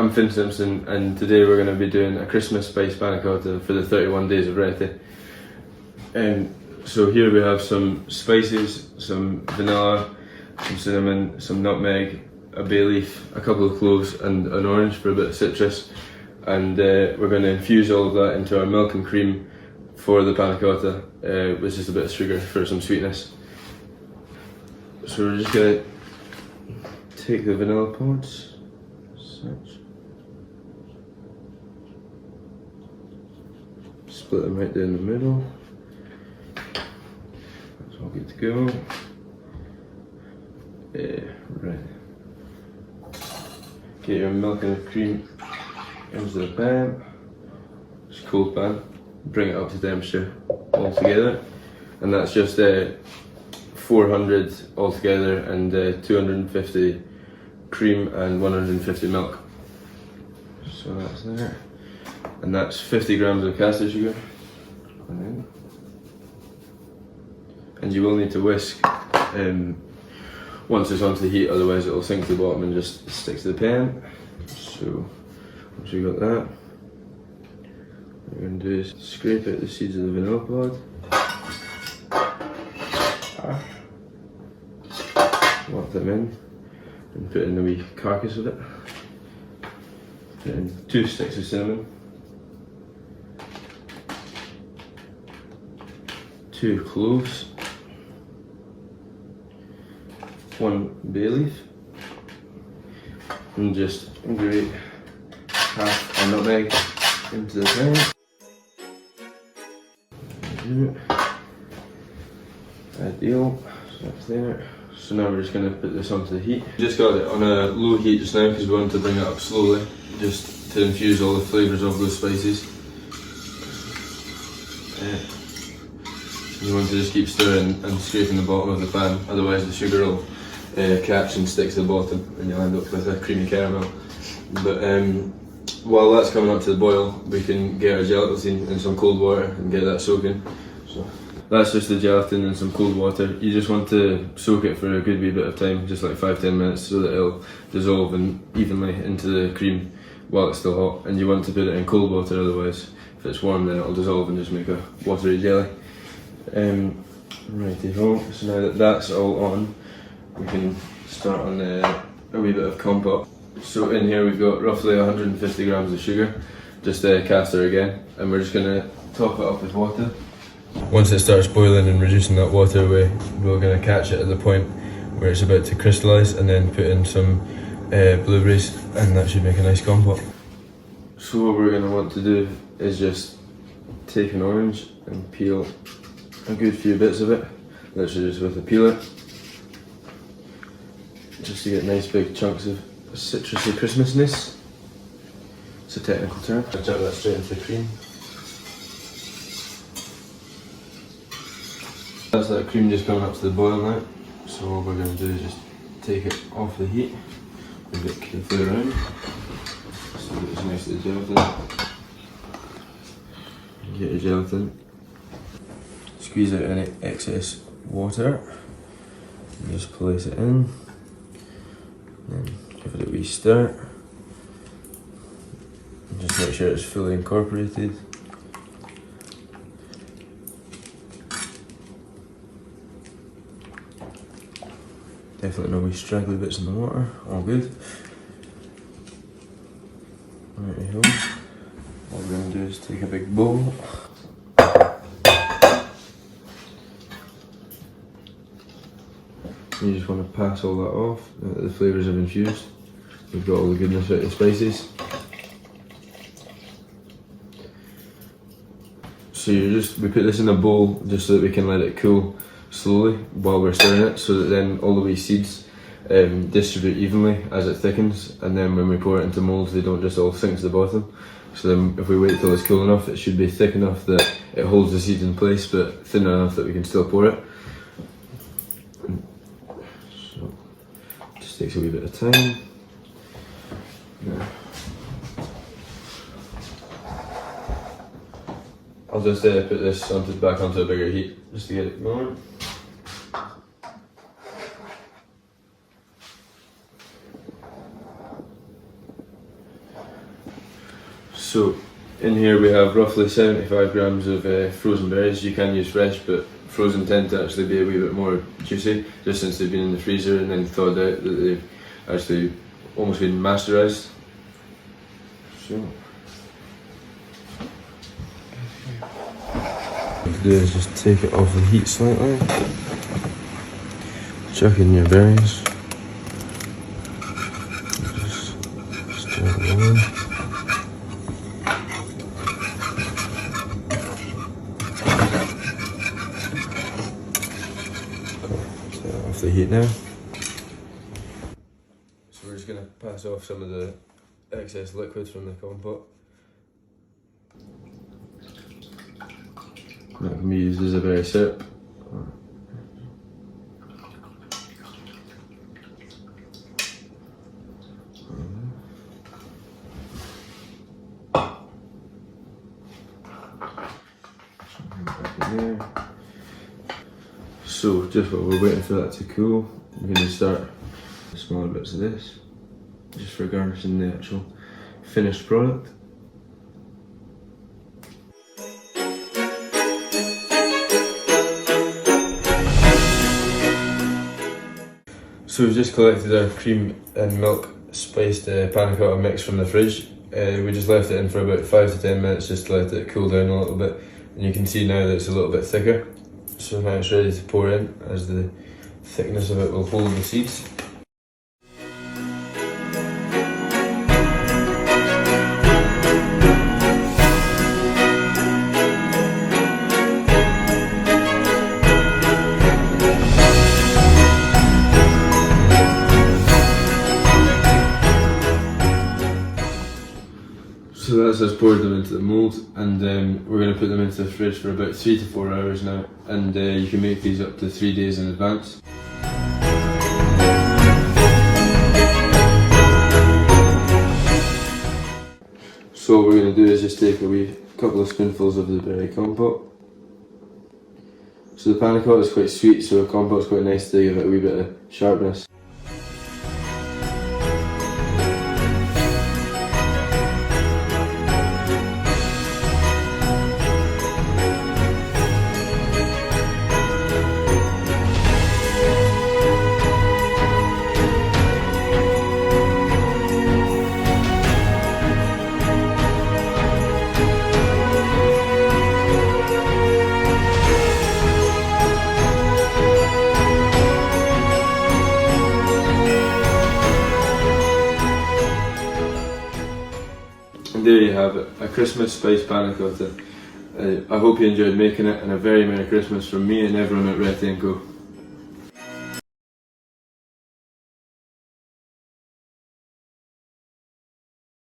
I'm Finn Simpson, and today we're going to be doing a Christmas spice panna cotta for the 31 days of Rettie. So here we have some spices, some vanilla, some cinnamon, some nutmeg, a bay leaf, a couple of cloves and an orange for a bit of citrus, and we're going to infuse all of that into our milk and cream for the panna cotta with just a bit of sugar for some sweetness. So we're just going to take the vanilla pods, such, split them right down the middle. That's all good to go. Right. Get your milk and cream into the pan. Just cold pan. Bring it up to temperature all together, and that's just 400 altogether, and 250 cream and 150 milk. So that's there, and that's 50 grams of caster sugar. And you will need to whisk once it's onto the heat, otherwise it will sink to the bottom and just stick to the pan. So once you've got that, what you're going to do is scrape out the seeds of the vanilla pod. Lock them in and put in the wee carcass of it. Put in 2 sticks of cinnamon, 2 cloves, 1 bay leaf, and just grate half a nutmeg into the pan. Ideal, so that's there. So now we're just going to put this onto the heat. Just got it on a low heat just now because we want to bring it up slowly, just to infuse all the flavours of those spices. You want to just keep stirring and scraping the bottom of the pan, otherwise the sugar will catch and stick to the bottom and you'll end up with a creamy caramel. But while that's coming up to the boil, we can get our gelatin in some cold water and get that soaking. So that's just the gelatin in some cold water. You just want to soak it for a good wee bit of time, just like 5-10 minutes, so that it'll dissolve evenly into the cream while it's still hot. And you want to put it in cold water, otherwise if it's warm then it'll dissolve and just make a watery jelly. Righty-ho, so now that that's all on, we can start on a wee bit of compote. So in here we've got roughly 150 grams of sugar, just caster again, and we're just going to top it up with water. Once it starts boiling and reducing that water away, we're going to catch it at the point where it's about to crystallise, and then put in some blueberries, and that should make a nice compote. So what we're going to want to do is just take an orange and peel a good few bits of it, literally just with a peeler, just to get nice big chunks of citrusy Christmasness. It's a technical term. I'll chuck that straight into the cream. That's that cream just coming up to the boil now. So what we're going to do is just take it off the heat, move it carefully around so that it's nice to the gelatin. Get your gelatin, squeeze out any excess water, and just place it in, then give it a wee stir, and just make sure it's fully incorporated. Definitely no wee straggly bits in the water, all good. Righty-ho. What we're going to do is take a big bowl. You just want to pass all that off, now that the flavours have infused. We've got all the goodness out of the spices. So we put this in a bowl just so that we can let it cool slowly while we're stirring it, so that then all the wee seeds distribute evenly as it thickens, and then when we pour it into moulds they don't just all sink to the bottom. So then if we wait till it's cool enough, it should be thick enough that it holds the seeds in place, but thin enough that we can still pour it. So just takes a wee bit of time. Yeah. I'll just put this back onto a bigger heat just to get it going. So in here we have roughly 75 grams of frozen berries. You can use fresh, but frozen tend to actually be a wee bit more juicy, just since they've been in the freezer and then thawed out, that they've actually almost been masterised. So what you do is just take it off the heat slightly, chuck in your berries, just stir it in. Off the heat now. So we're just going to pass off some of the excess liquid from the compote. That can be used as a berry syrup. So just while we're waiting for that to cool, we're going to start smaller bits of this, just for garnishing the actual finished product. So we've just collected our cream and milk spiced panna cotta mix from the fridge. We just left it in for about 5 to 10 minutes just to let it cool down a little bit, and you can see now that it's a little bit thicker. So now it's ready to pour in, as the thickness of it will hold the seeds. So that's us poured them into the mould, and we're going to put them into the fridge for about 3 to 4 hours now, and you can make these up to 3 days in advance. So what we're going to do is just take a wee couple of spoonfuls of the berry compote. So the panna cotta is quite sweet, so a compote is quite nice to give it a wee bit of sharpness. And there you have it, a Christmas spice panna cotta. I hope you enjoyed making it, and a very Merry Christmas from me and everyone at Rettie & Co.